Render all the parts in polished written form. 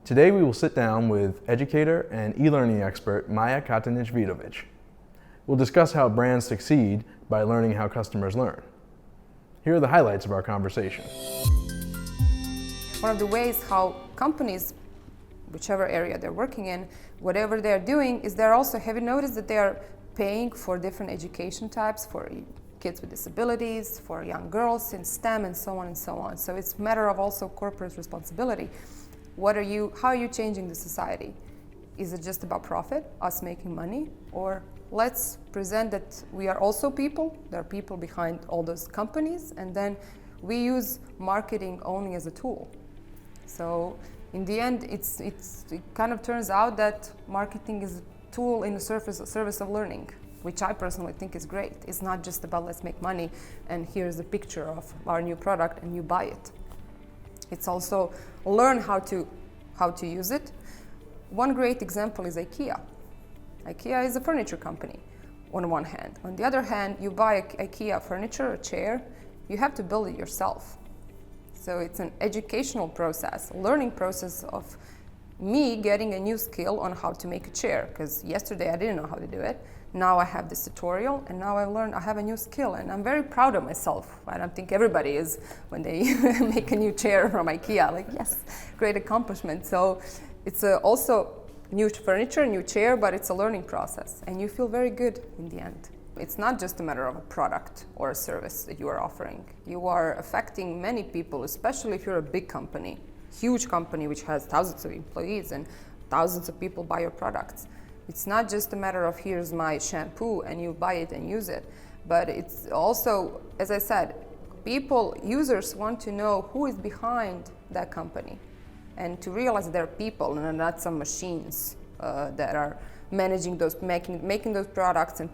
Today we will sit down with educator and e-learning expert Maja Katinić-Vidović. We'll discuss how brands succeed by learning how customers learn. Here are the highlights of our conversation. One of the ways how companies, whichever area they're working in, whatever they're doing, is they're also, have you noticed that they are paying for different education types for kids with disabilities, for young girls in STEM, and so on and so on. So it's a matter of also corporate responsibility. How are you changing the society? Is it just about profit, us making money? Or let's present that we are also people, there are people behind all those companies, and then we use marketing only as a tool. So in the end, it kind of turns out that marketing is a tool in the service of learning, which I personally think is great. It's not just about let's make money and here's a picture of our new product and you buy it. It's also learn how to use it. One great example is IKEA. IKEA is a furniture company on one hand. On the other hand, you buy IKEA furniture, a chair, you have to build it yourself. So it's an educational process, a learning process of me getting a new skill on how to make a chair, because yesterday I didn't know how to do it. Now I have this tutorial, and now I have a new skill, and I'm very proud of myself. I don't think everybody is when they make a new chair from IKEA, like, yes, great accomplishment. So it's also new furniture, new chair, but it's a learning process, and you feel very good in the end. It's not just a matter of a product or a service that you are offering. You are affecting many people, especially if you're a big company, huge company which has thousands of employees and thousands of people buy your products. It's not just a matter of here's my shampoo and you buy it and use it, but it's also, as I said, users want to know who is behind that company and to realize they're people and not some machines that are managing those, making those products and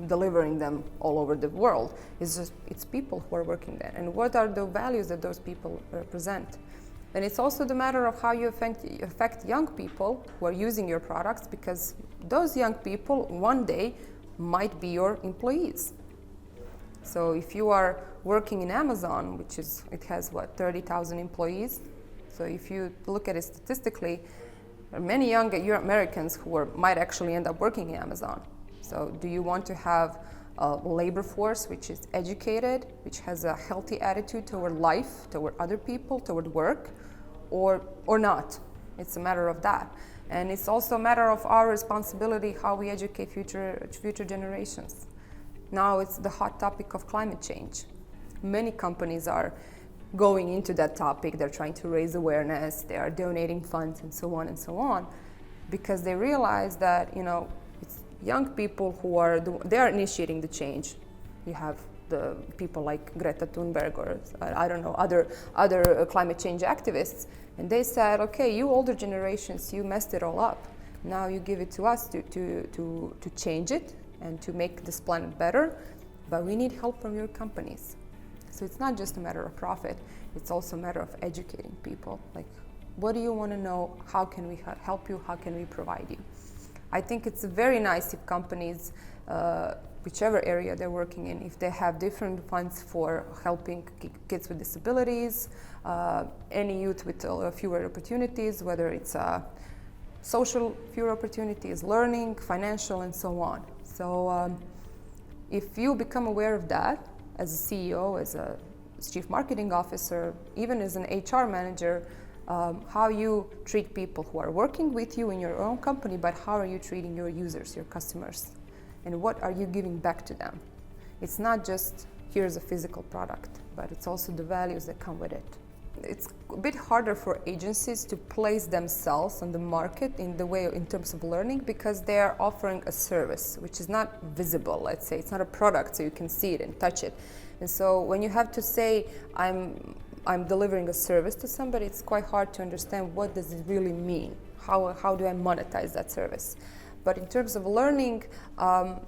delivering them all over the world. It's people who are working there, and what are the values that those people represent. And it's also the matter of how you affect young people who are using your products, because those young people one day might be your employees. So if you are working in Amazon, it has 30,000 employees. So if you look at it statistically, there are many young Americans who might actually end up working in Amazon. So do you want to have a labor force which is educated, which has a healthy attitude toward life, toward other people, toward work, or not? It's a matter of that. And it's also a matter of our responsibility how we educate future generations. Now it's the hot topic of climate change. Many companies are going into that topic. They're trying to raise awareness, they are donating funds and so on, because they realize that, it's young people they are initiating the change. You have the people like Greta Thunberg or other climate change activists, and they said, okay, you older generations, you messed it all up. Now you give it to us to change it and to make this planet better, but we need help from your companies. So it's not just a matter of profit, it's also a matter of educating people. Like, what do you want to know? How can we help you? How can we provide you? I think it's very nice if companies, whichever area they're working in, if they have different funds for helping kids with disabilities, any youth with fewer opportunities, whether it's social fewer opportunities, learning, financial, and so on. So if you become aware of that as a CEO, as a chief marketing officer, even as an HR manager, how you treat people who are working with you in your own company, but how are you treating your users, your customers, and what are you giving back to them? It's not just here's a physical product, but it's also the values that come with it. It's a bit harder for agencies to place themselves on the market in terms of learning, because they are offering a service which is not visible. Let's say it's not a product, so you can see it and touch it. And so when you have to say I'm delivering a service to somebody, it's quite hard to understand what does it really mean. How do I monetize that service? But in terms of learning,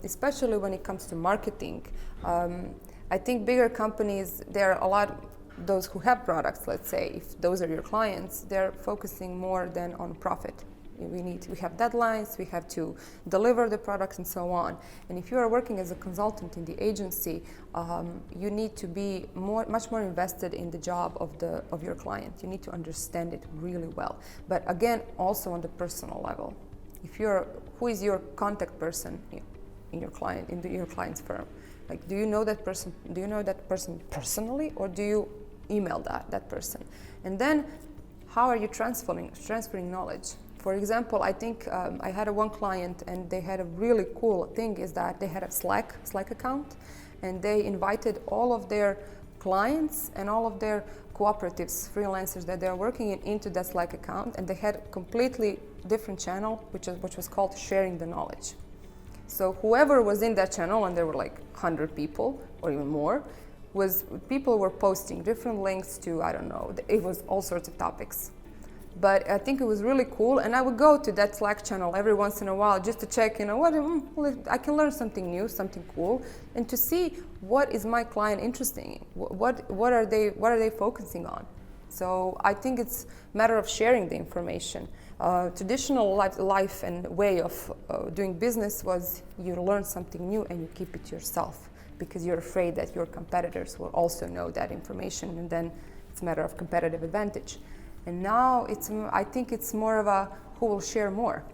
especially when it comes to marketing, I think bigger companies, there are a lot, those who have products, let's say, if those are your clients, they're focusing more than on profit. We have deadlines, we have to deliver the products and so on. And if you are working as a consultant in the agency, you need to be much more invested in the job of your client. You need to understand it really well. But again, also on the personal level. Who is your contact person in your client's firm? Like, do you know that person? Do you know that person personally, or do you email that person? And then, how are you transferring knowledge? For example, I think I had one client, and they had a really cool thing is that they had a Slack account, and they invited all of their clients and all of their cooperatives, freelancers that they're working into that Slack account, and they had a completely different channel, which was called Sharing the Knowledge. So whoever was in that channel, and there were like 100 people or even more, people were posting different links to, I don't know, it was all sorts of topics. But I think it was really cool, and I would go to that Slack channel every once in a while just to check, I can learn something new, something cool, and to see what is my client interested in, what are they focusing on. So I think it's a matter of sharing the information. Traditional life and way of doing business was you learn something new and you keep it to yourself because you're afraid that your competitors will also know that information, and then it's a matter of competitive advantage. And now I think it's more of a who will share more.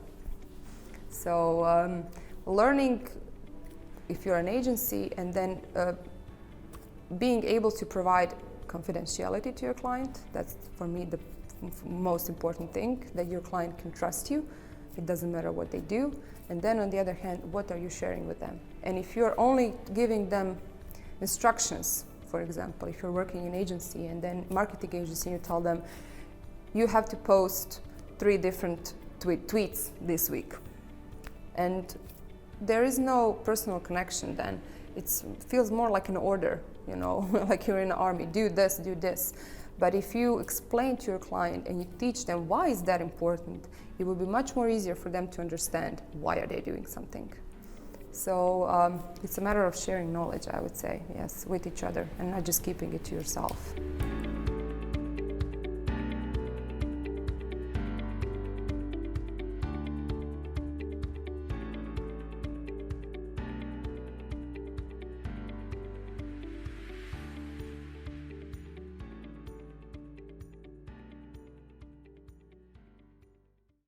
So learning, if you're an agency, and then being able to provide confidentiality to your client, that's for me the most important thing, that your client can trust you. It doesn't matter what they do. And then on the other hand, what are you sharing with them? And if you're only giving them instructions, for example, if you're working in agency and then marketing agency, you tell them, you have to post 3 different tweets this week. And there is no personal connection then. It feels more like an order, like you're in the army, do this, do this. But if you explain to your client and you teach them why is that important, it will be much more easier for them to understand why are they doing something. So it's a matter of sharing knowledge, I would say, yes, with each other, and not just keeping it to yourself.